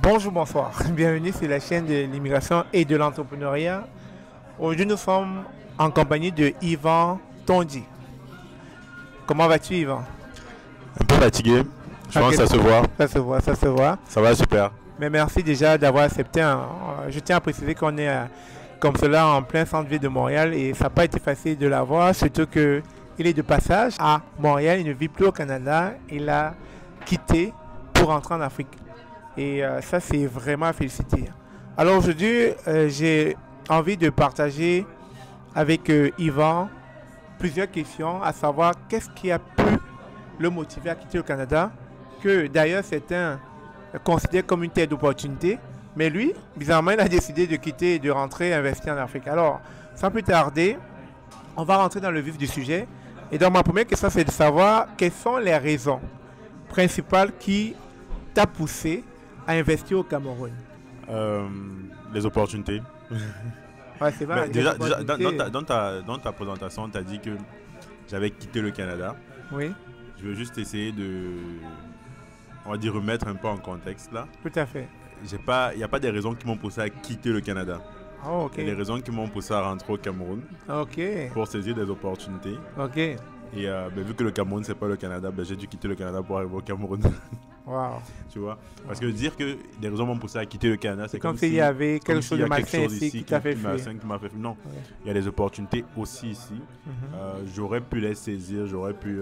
Bonjour, bonsoir. Bienvenue sur la chaîne de l'immigration et de l'entrepreneuriat. Aujourd'hui, nous sommes en compagnie de Yvan Tondi. Comment vas-tu, Yvan? Un peu fatigué, je pense que ça se voit. Ça se voit, ça se voit. Ça va super. Mais merci déjà d'avoir accepté. Je tiens à préciser qu'on est comme cela en plein centre-ville de Montréal et ça n'a pas été facile de l'avoir, surtout qu'il est de passage à Montréal, il ne vit plus au Canada, il a quitté pour rentrer en Afrique. Et ça, c'est vraiment à féliciter. Alors aujourd'hui, j'ai envie de partager avec Yvan plusieurs questions, à savoir qu'est-ce qui a pu le motiver à quitter le Canada, que d'ailleurs certains considèrent comme une terre d'opportunité, mais lui, bizarrement, il a décidé de quitter et de rentrer investir en Afrique. Alors, sans plus tarder, on va rentrer dans le vif du sujet. Et donc, ma première question, c'est de savoir quelles sont les raisons principales qui t'ont poussé à investir au Cameroun. Les opportunités. Ouais, c'est vrai. Déjà, dans ta présentation, tu as dit que j'avais quitté le Canada. Oui. Je veux juste essayer de, on va dire, remettre un peu en contexte là. Tout à fait. Il n'y a pas des raisons qui m'ont poussé à quitter le Canada. Oh, ok. Il y a des raisons qui m'ont poussé à rentrer au Cameroun. Ok. Pour saisir des opportunités. Ok. Et vu que le Cameroun, c'est pas le Canada, j'ai dû quitter le Canada pour arriver au Cameroun. Wow. Tu vois? Parce que dire que des raisons m'ont poussé à quitter le Canada, c'est comme s'il y avait quelque chose de quelque malsain chose ici qui t'a fait fuir. Non, Ouais. il y a des opportunités aussi ici. J'aurais pu les saisir, j'aurais pu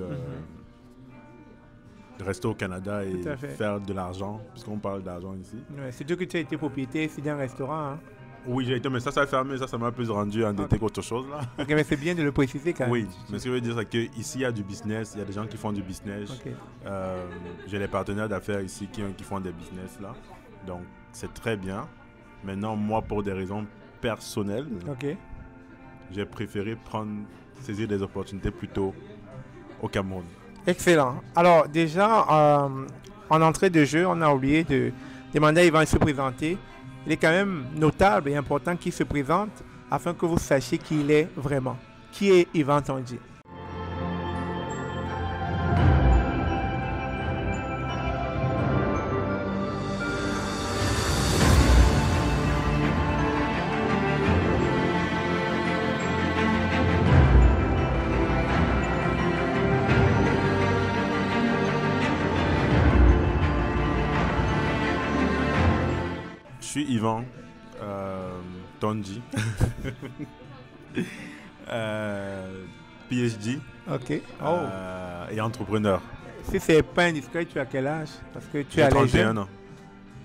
rester au Canada et faire de l'argent, puisqu'on parle d'argent ici. Ouais, c'est sûr que tu as été propriétaire ici d'un restaurant. Hein. Oui, j'ai été, mais ça a fermé, ça m'a plus rendu endetté qu'autre chose là. Ok, mais c'est bien de le préciser quand même. Oui, mais ce que je veux dire, c'est qu'ici il y a du business, il y a des gens qui font du business. Ok. J'ai des partenaires d'affaires ici qui font des business là. Donc c'est très bien. Maintenant, moi, pour des raisons personnelles, j'ai préféré saisir des opportunités plutôt au Cameroun. Excellent. Alors déjà, en entrée de jeu, on a oublié de demander à Yvan de se présenter. Il est quand même notable et important qu'il se présente afin que vous sachiez qui il est vraiment. Qui est Yvan Tondi? Je suis Yvan Tondi, PhD et entrepreneur. Si c'est pas indiscret, tu as quel âge? Parce que tu J'ai as 31 ans.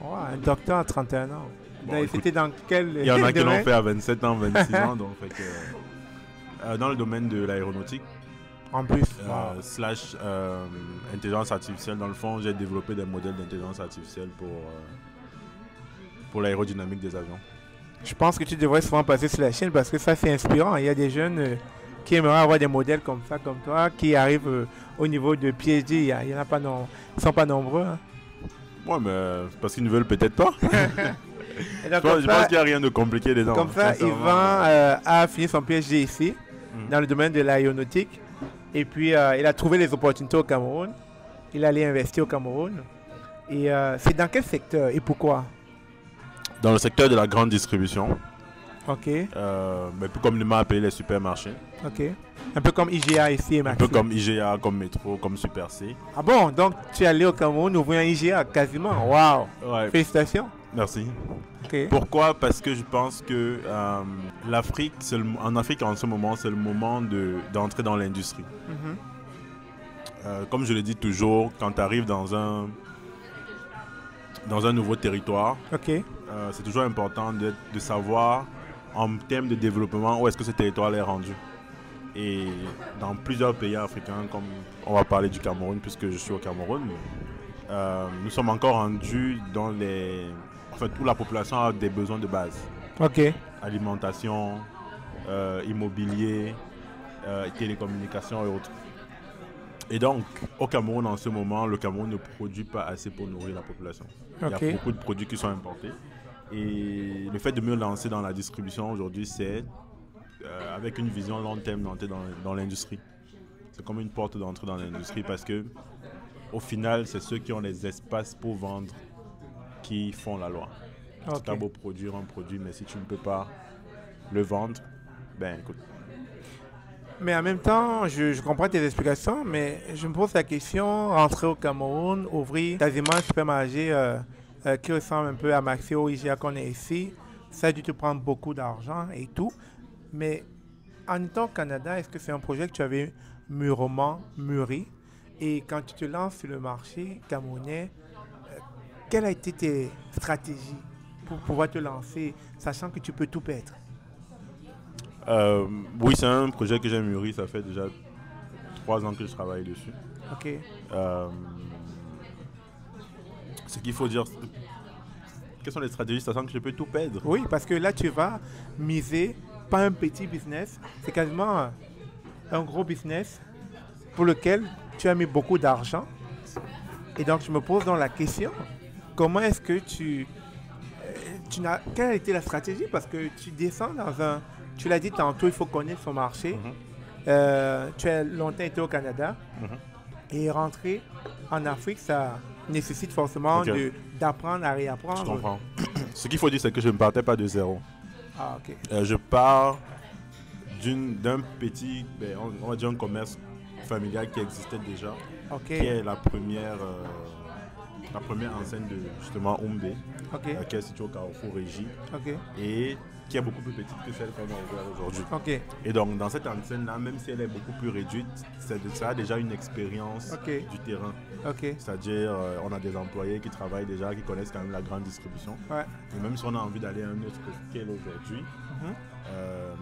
Oh, un docteur à 31 ans. Bon, c'était dans quel il y en a qui l'ont domaine? fait à 27 ans, 26 ans. Donc, fait que, dans le domaine de l'aéronautique. En plus. Slash intelligence artificielle. Dans le fond, j'ai développé des modèles d'intelligence artificielle pour l'aérodynamique des avions. Je pense que tu devrais souvent passer sur la chaîne parce que ça, c'est inspirant. Il y a des jeunes qui aimeraient avoir des modèles comme ça, comme toi, qui arrivent au niveau de PhD. Il y en a pas ils ne sont pas nombreux. Hein. Ouais, mais parce qu'ils ne veulent peut-être pas. Donc, je pense qu'il n'y a rien de compliqué dedans. Comme ça, Yvan a fini son PhD ici, dans le domaine de l'aéronautique. Et puis, il a trouvé les opportunités au Cameroun. Il allait investir au Cameroun. Et c'est dans quel secteur et pourquoi? Dans le secteur de la grande distribution. Ok. Mais plus communément appelé les supermarchés. Ok. Un peu comme IGA ici et Maxi. Un peu comme IGA, comme Métro, comme Super C. Ah bon, donc tu es allé au Cameroun ouvrir un IGA quasiment. Waouh. Ouais. Félicitations. Merci. Okay. Pourquoi? Parce que je pense que l'Afrique, en Afrique en ce moment, c'est le moment d'entrer dans l'industrie. Comme je le dis toujours, quand tu arrives dans un nouveau territoire, c'est toujours important de savoir en termes de développement où est-ce que ce territoire est rendu. Et dans plusieurs pays africains, comme on va parler du Cameroun puisque je suis au Cameroun, nous sommes encore rendus dans où la population a des besoins de base. Alimentation, immobilier, télécommunications et autres. Et donc, au Cameroun, en ce moment, le Cameroun ne produit pas assez pour nourrir la population. Il y a beaucoup de produits qui sont importés. Et le fait de me lancer dans la distribution aujourd'hui, c'est avec une vision long terme d'entrer dans l'industrie. C'est comme une porte d'entrée dans l'industrie parce que, au final, c'est ceux qui ont les espaces pour vendre qui font la loi. Ok. Tu as beau produire un produit, mais si tu ne peux pas le vendre, ben écoute. Mais en même temps, je comprends tes explications, mais je me pose la question, rentrer au Cameroun, ouvrir quasiment un supermarché qui ressemble un peu à Maxi ou IGA qu'on est ici, ça a dû te prendre beaucoup d'argent et tout. Mais en étant au Canada, est-ce que c'est un projet que tu avais mûrement mûri? Et quand tu te lances sur le marché camerounais, quelles ont été tes stratégies pour pouvoir te lancer, sachant que tu peux tout perdre? Oui, c'est un projet que j'ai mûri, ça fait déjà 3 ans que je travaille dessus. Ok, Euh, Ce qu'il faut dire, quelles sont les stratégies, sachant que je peux tout perdre? oui, parce que là, tu vas miser, pas un petit business, c'est quasiment un gros business pour lequel tu as mis beaucoup d'argent. Et donc, je me pose donc la question, comment est-ce que quelle a été la stratégie? Parce que tu descends dans un, tu l'as dit tantôt, il faut connaître son marché. Mhm, Tu as longtemps été au Canada mhm. et rentrer en Afrique, ça nécessite forcément Ok. d'apprendre à Je réapprendre. comprends. Ce qu'il faut dire, c'est que je ne partais pas de zéro. Ah, ok. Je pars d'un petit, ben, on va dire un commerce familial qui existait déjà, Ok. qui est la première enseigne de justement Oumbe, Ok. qui est située au Carrefour Régie, Ok. et qui est beaucoup plus petite que celle qu'on a ouverte aujourd'hui. Ok. Et donc, dans cette enseigne-là, même si elle est beaucoup plus réduite, ça a déjà une expérience Ok. du terrain. Ok. C'est-à-dire, on a des employés qui travaillent déjà, qui connaissent quand même la grande distribution. Ouais. Et même si on a envie d'aller à un autre scale aujourd'hui, Mhm.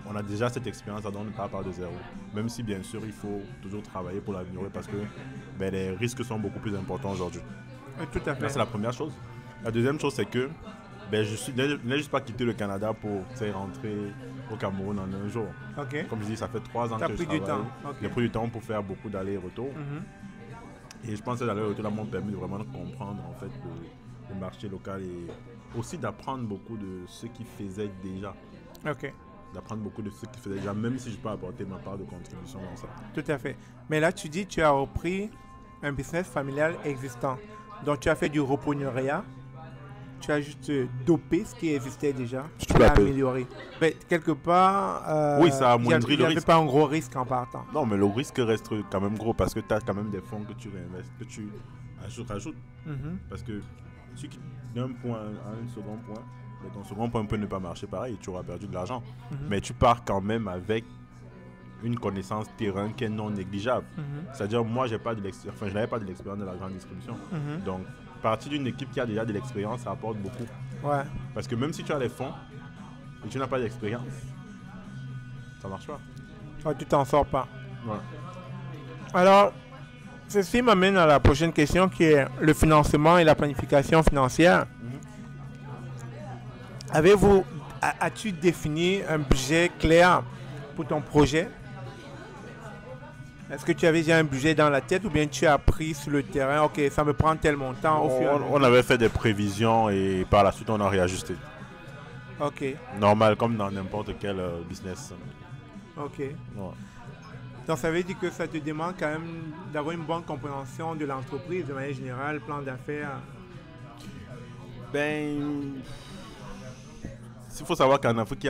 on a déjà cette expérience, donc on ne part pas de zéro. Même si, bien sûr, il faut toujours travailler pour l'améliorer parce que ben, les risques sont beaucoup plus importants aujourd'hui. Tout à Ça, fait. c'est la première chose. La deuxième chose, c'est que ben, je n'ai juste pas quitté le Canada pour rentrer au Cameroun en un jour. Ok. Comme je dis, ça fait 3 ans T'as que je pris du travaille. temps. Ok. J'ai pris du temps pour faire beaucoup d'allers-retours. Mhm. Et je pense que les allers-retours m'ont permis de vraiment comprendre en fait, le marché local et aussi d'apprendre beaucoup de ce qu'ils faisaient déjà. Ok. D'apprendre beaucoup de ce qu'ils faisaient déjà, même si je peux apporter ma part de contribution dans ça. Tout à fait. Mais là, tu dis que tu as repris un business familial existant. Donc, tu as fait du repreneuriat. Tu as juste dopé ce qui existait déjà. Tu Tu l'as l'appelles. amélioré. Mais quelque part, Oui, ça amoindrit il n'y le avait risque. pas un gros risque en partant. Non, mais le risque reste quand même gros parce que tu as quand même des fonds que tu réinvestis, que tu rajoutes. Mhm. Parce que si tu quittes d'un point à un second point, mais ton second point peut ne pas marcher pareil, tu auras perdu de l'argent. Mhm. Mais tu pars quand même avec une connaissance terrain qui est non négligeable. Mhm. C'est-à-dire, moi, je n'avais pas de l'expérience de la grande distribution. Mhm. Donc, partir d'une équipe qui a déjà de l'expérience, ça apporte beaucoup. Ouais. Parce que même si tu as les fonds et tu n'as pas d'expérience, ça marche pas. Ouais, tu t'en sors pas. Ouais. Alors, ceci m'amène à la prochaine question qui est le financement et la planification financière. As-tu défini un budget clair pour ton projet? Est-ce que tu avais déjà un budget dans la tête ou bien tu as appris sur le terrain, ok, ça me prend tel montant au fur et à mesure? On avait fait des prévisions et par la suite, on a réajusté. Ok, Normal, comme dans n'importe quel business. ok. Ouais. Donc ça veut dire que ça te demande quand même d'avoir une bonne compréhension de l'entreprise de manière générale, plan d'affaires. Ben, il faut savoir qu'en Afrique,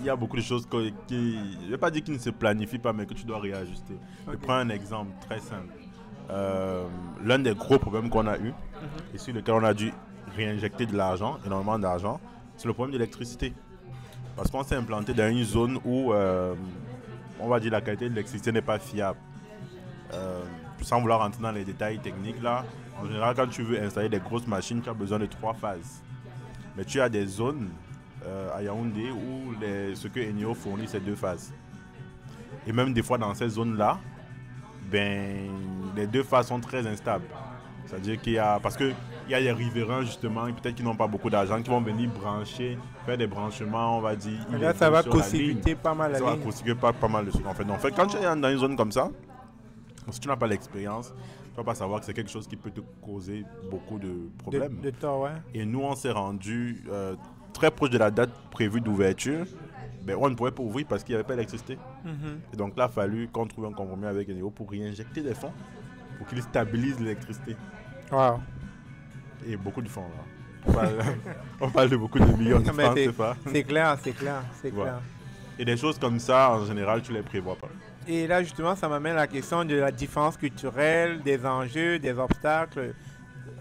il y a beaucoup de choses qui, je ne vais pas dire qu'ils ne se planifient pas, mais que tu dois réajuster. Je Ok. prends un exemple très simple. L'un des gros problèmes qu'on a eu, et sur lequel on a dû réinjecter de l'argent, énormément d'argent, c'est le problème de l'électricité. Parce qu'on s'est implanté dans une zone où, on va dire, la qualité de l'électricité n'est pas fiable. Sans vouloir rentrer dans les détails techniques, là, en général, quand tu veux installer des grosses machines, tu as besoin de 3 phases. Mais tu as des zones à Yaoundé où ce que Eneo fournit, c'est 2 phases. Et même des fois, dans ces zones-là, ben, les 2 phases sont très instables. C'est-à-dire parce qu'il y a des riverains, justement, peut-être qui n'ont pas beaucoup d'argent, qui vont venir brancher, faire des branchements, on va dire. Là, ça va sur la ligne. court-circuiter pas mal la Ça va ligne. constituer pas mal de trucs en fait. Donc, en fait, quand tu es dans une zone comme ça, si tu n'as pas l'expérience, tu ne vas pas savoir que c'est quelque chose qui peut te causer beaucoup de problèmes. De tort, ouais. Et nous, on s'est rendu très proche de la date prévue d'ouverture. Ben, on ne pouvait pas ouvrir parce qu'il n'y avait pas d'électricité. Mhm. Et donc là, il a fallu qu'on trouve un compromis avec Eneo pour réinjecter des fonds pour qu'ils stabilisent l'électricité. Wow. Et beaucoup de fonds là. On parle de beaucoup de millions de francs, c'est pas. C'est clair. Et des choses comme ça, en général, tu les prévois pas. Et là, justement, ça m'amène à la question de la différence culturelle, des enjeux, des obstacles.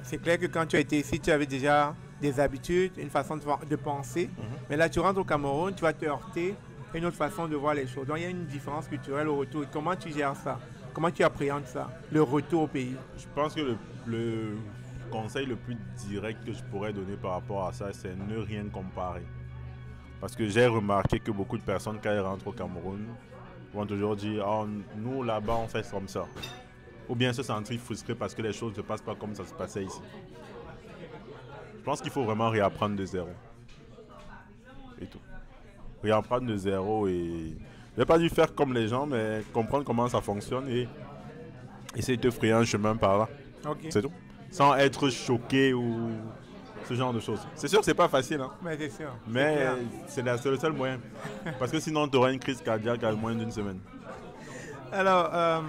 C'est clair que quand tu as été ici, tu avais déjà des habitudes, une façon de penser. Mais là, tu rentres au Cameroun, tu vas te heurter à une autre façon de voir les choses. Donc, il y a une différence culturelle au retour. Et comment tu gères ça? Comment tu appréhendes ça, le retour au pays? Je pense que le conseil le plus direct que je pourrais donner par rapport à ça, c'est ne rien comparer. Parce que j'ai remarqué que beaucoup de personnes, quand elles rentrent au Cameroun, vont toujours dire « Oh, nous, là-bas, on fait comme ça ». Ou bien se sentir frustré parce que les choses ne passent pas comme ça se passait ici. Je pense qu'il faut vraiment réapprendre de zéro. Et tout. Réapprendre de zéro et... Je n'ai pas dû faire comme les gens, mais comprendre comment ça fonctionne et essayer de te frayer un chemin par là. Okay. C'est tout. Sans être choqué ou ce genre de choses. C'est sûr que c'est pas facile, hein. Mais c'est sûr. Mais c'est le seul moyen. Parce que sinon, tu auras une crise cardiaque à moins d'une semaine. Alors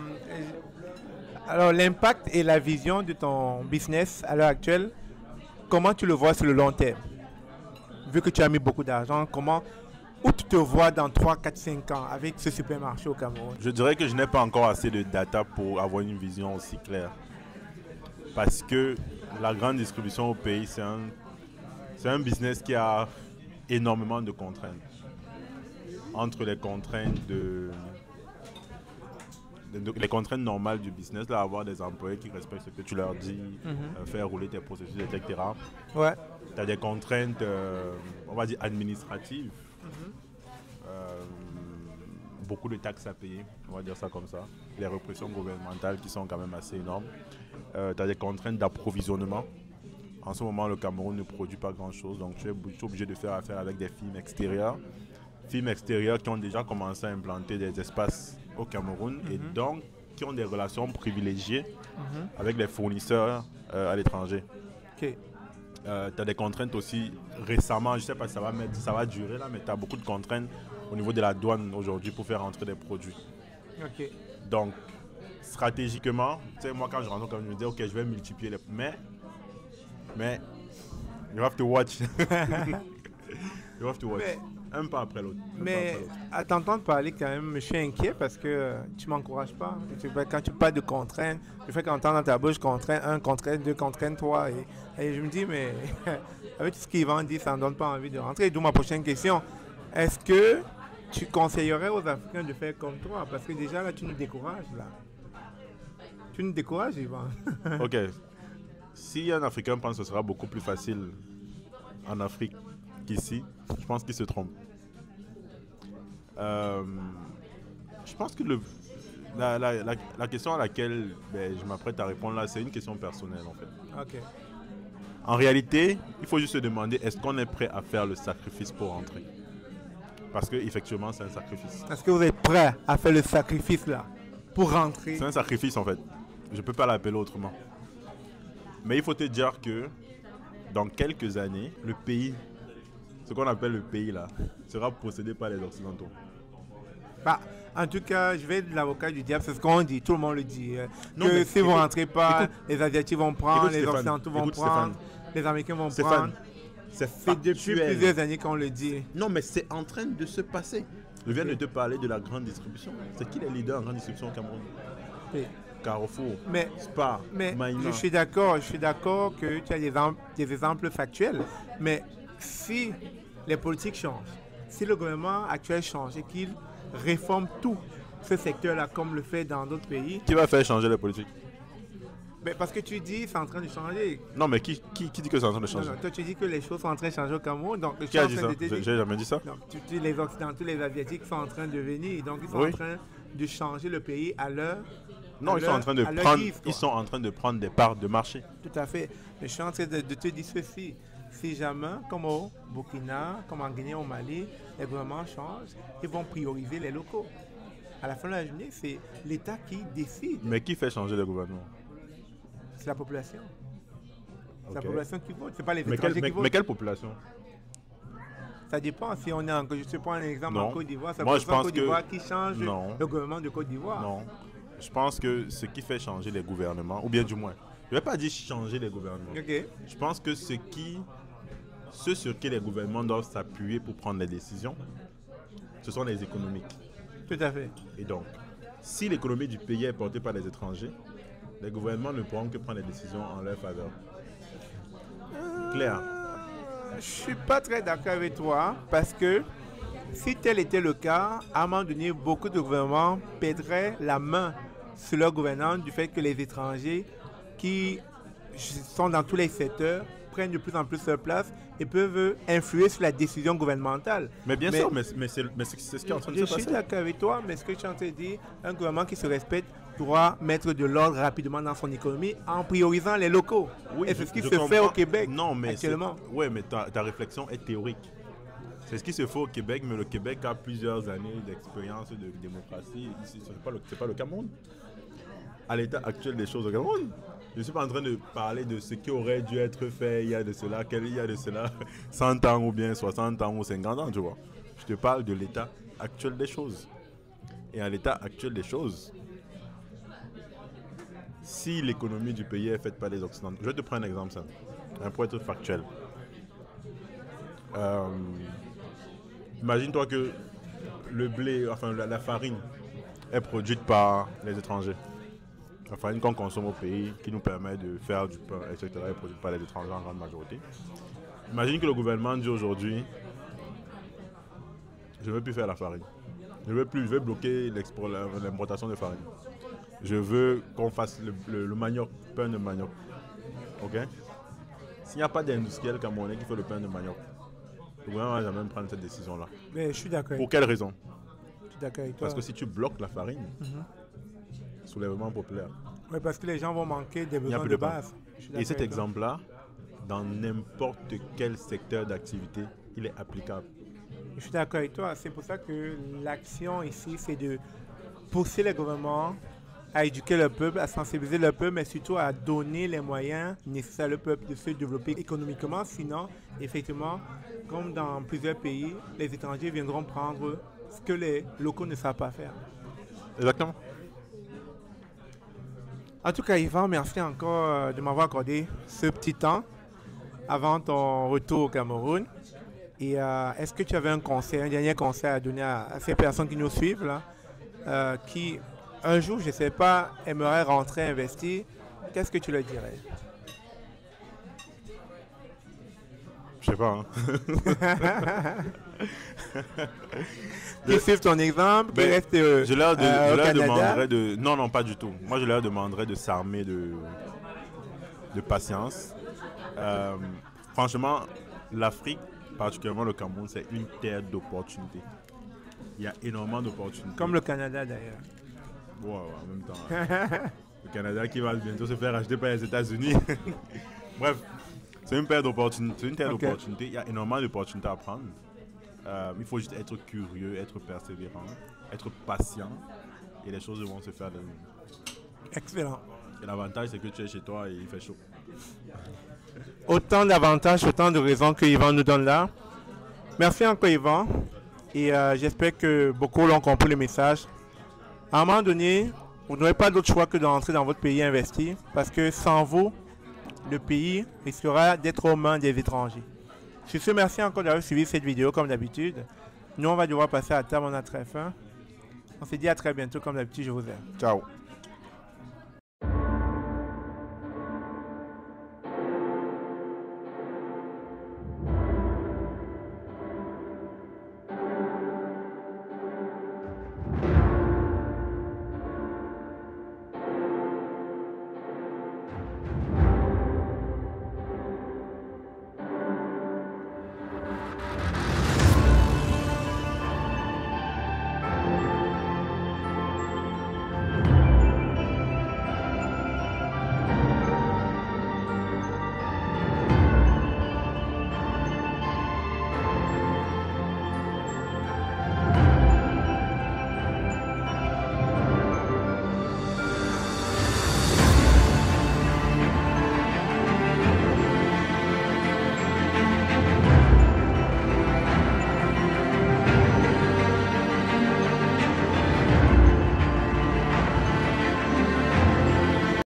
l'impact et la vision de ton business à l'heure actuelle, comment tu le vois sur le long terme? Vu que tu as mis beaucoup d'argent, où tu te vois dans 3, 4, 5 ans avec ce supermarché au Cameroun? Je dirais que je n'ai pas encore assez de data pour avoir une vision aussi claire. Parce que la grande distribution au pays, c'est un business qui a énormément de contraintes. Entre les contraintes les contraintes normales du business, là, avoir des employés qui respectent ce que tu leur dis, faire rouler tes processus, etc. Ouais. Tu as des contraintes, on va dire, administratives. Beaucoup de taxes à payer, on va dire ça comme ça. Les répressions gouvernementales qui sont quand même assez énormes. Tu as des contraintes d'approvisionnement. En ce moment, le Cameroun ne produit pas grand-chose, donc tu es obligé de faire affaire avec des firmes extérieures. Firmes extérieures qui ont déjà commencé à implanter des espaces au Cameroun et donc qui ont des relations privilégiées avec les fournisseurs à l'étranger. Okay. Tu as des contraintes aussi récemment, je ne sais pas si ça va durer là, mais tu as beaucoup de contraintes au niveau de la douane aujourd'hui pour faire entrer des produits. Okay. Donc, stratégiquement, tu sais, moi quand je rentre, comme je me dis, ok, je vais multiplier les... Mais, you have to watch. You have to watch. Un pas après l'autre. Mais à t'entendre parler quand même, je suis inquiet parce que tu ne m'encourages pas. Quand tu parles de contraintes, je fais qu'entendre dans ta bouche contrainte 1, contrainte 2, contrainte 3. Et je me dis, mais avec tout ce qu'ils vont dire, ça ne donne pas envie de rentrer. D'où ma prochaine question. Est-ce que tu conseillerais aux Africains de faire comme toi? Parce que déjà là, tu nous décourages. Tu nous décourages, Yvan. Ok. Si un Africain pense que ce sera beaucoup plus facile en Afrique qu'ici, je pense qu'il se trompe. Je pense que la question à laquelle je m'apprête à répondre là, c'est une question personnelle en fait. Okay. En réalité, il faut juste se demander est-ce qu'on est prêt à faire le sacrifice pour rentrer? Parce qu'effectivement, c'est un sacrifice. Est-ce que vous êtes prêt à faire le sacrifice là pour rentrer? C'est un sacrifice en fait. Je ne peux pas l'appeler autrement. Mais il faut te dire que dans quelques années, le pays, ce qu'on appelle le pays là, sera possédé par les Occidentaux. Bah, en tout cas, je vais être l'avocat du diable, c'est ce qu'on dit, tout le monde le dit. Que si vous ne rentrez pas, les Asiatiques vont prendre, les Occidentaux vont prendre, les Américains vont prendre. C'est depuis plusieurs années qu'on le dit. Non, mais c'est en train de se passer. Je viens de te parler de la grande distribution. C'est qui les leaders en grande distribution au Cameroun? Carrefour, Spar, Maïma. Je suis d'accord que tu as des exemples factuels. Mais si les politiques changent, si le gouvernement actuel change et qu'il réforme tout ce secteur-là comme le fait dans d'autres pays... Qui va faire changer les politiques? Mais parce que tu dis c'est en train de changer. Non, mais qui dit que c'est en train de changer? Non, toi tu dis que les choses sont en train de changer au Cameroun. Donc, qui a dit ça? J'ai jamais dit ça. Non, les Occidentaux, les Asiatiques sont en train de venir. Donc ils sont en train de changer le pays à leur... Non, ils sont en train de prendre des parts de marché. Tout à fait. Mais je suis en train de te dire ceci. Si jamais, comme au Burkina, comme en Guinée, au Mali, les gouvernements changent, ils vont prioriser les locaux. À la fin de la journée, c'est l'État qui décide. Mais qui fait changer le gouvernement? C'est la population. C'est la population qui vote, c'est pas les étrangers qui votent. Mais quelle population? Ça dépend. Si on est je te prends un exemple en Côte d'Ivoire, c'est la Côte d'Ivoire qui change le gouvernement de Côte d'Ivoire. Non. Je pense que ce qui fait changer les gouvernements, ou bien du moins, je ne vais pas dire changer les gouvernements. Okay. Je pense que ce qui ceux sur qui les gouvernements doivent s'appuyer pour prendre les décisions, ce sont les économiques. Tout à fait. Et donc, si l'économie du pays est portée par les étrangers, les gouvernements ne pourront que prendre les décisions en leur faveur. Claire. Je ne suis pas très d'accord avec toi parce que si tel était le cas, à un moment donné, beaucoup de gouvernements perdraient la main sur leur gouvernance du fait que les étrangers qui sont dans tous les secteurs prennent de plus en plus leur place et peuvent influer sur la décision gouvernementale. Mais bien sûr, mais c'est ce qui est en train de se passer. Je suis d'accord avec toi, mais ce que je suis en train de dire, un gouvernement qui se respecte doit mettre de l'ordre rapidement dans son économie en priorisant les locaux. Oui, et c'est ce qui se fait au Québec actuellement. Oui, mais ta réflexion est théorique. C'est ce qui se fait au Québec, mais le Québec a plusieurs années d'expérience de démocratie. Ce n'est pas le Cameroun. À l'état actuel des choses au Cameroun, je ne suis pas en train de parler de ce qui aurait dû être fait il y a de cela 100 ans ou bien 60 ans ou 50 ans, tu vois. Je te parle de l'état actuel des choses. Et à l'état actuel des choses, si l'économie du pays est faite par les Occidentaux, je vais te prendre un exemple simple, pour être factuel. Imagine-toi que le blé, enfin la farine est produite par les étrangers. La farine qu'on consomme au pays, qui nous permet de faire du pain, etc., est produite par les étrangers en grande majorité. Imagine que le gouvernement dit aujourd'hui, je ne veux plus faire la farine. Je vais bloquer l'importation de farine. Je veux qu'on fasse le manioc, pain de manioc. Ok? S'il n'y a pas d'industriel camerounais qui fait le pain de manioc, le gouvernement ne va jamais prendre cette décision-là. Mais je suis d'accord. Pour quelle raison? Je suis d'accord avec toi. Parce que si tu bloques la farine, soulèvement populaire. Oui, parce que les gens vont manquer des besoins de base. Et cet exemple-là, dans n'importe quel secteur d'activité, il est applicable. Je suis d'accord avec toi. C'est pour ça que l'action ici, c'est de pousser les gouvernements à éduquer le peuple, à sensibiliser le peuple, mais surtout à donner les moyens nécessaires au peuple de se développer économiquement. Sinon, effectivement, comme dans plusieurs pays, les étrangers viendront prendre ce que les locaux ne savent pas faire. Exactement. En tout cas, Yvan, merci encore de m'avoir accordé ce petit temps avant ton retour au Cameroun. Et est-ce que tu avais un dernier conseil à donner à ces personnes qui nous suivent là, qui un jour, je ne sais pas, aimeraient rentrer investir? Qu'est-ce que tu leur dirais? Je sais pas. Qui suivent ton exemple, qui restent je leur demanderais de... Non, pas du tout. Moi, je leur demanderais de s'armer de patience. Franchement, l'Afrique, particulièrement le Cameroun, c'est une terre d'opportunités. Il y a énormément d'opportunités. Comme le Canada d'ailleurs. Ouais, en même temps. Le Canada qui va bientôt se faire acheter par les États-Unis. Bref, c'est une terre d'opportunités. Il y a énormément d'opportunités à prendre. Il faut juste être curieux, être persévérant, être patient et les choses vont se faire de nous. Excellent. Et l'avantage, c'est que tu es chez toi et il fait chaud. Autant d'avantages, autant de raisons que Yvan nous donne là. Merci encore Yvan. Et j'espère que beaucoup l'ont compris le message. À un moment donné, vous n'aurez pas d'autre choix que d'entrer dans votre pays et investir. Parce que sans vous, le pays risquera d'être aux mains des étrangers. Sur ce, merci encore d'avoir suivi cette vidéo comme d'habitude. Nous, on va devoir passer à table, on a très faim. On se dit à très bientôt comme d'habitude, je vous aime. Ciao.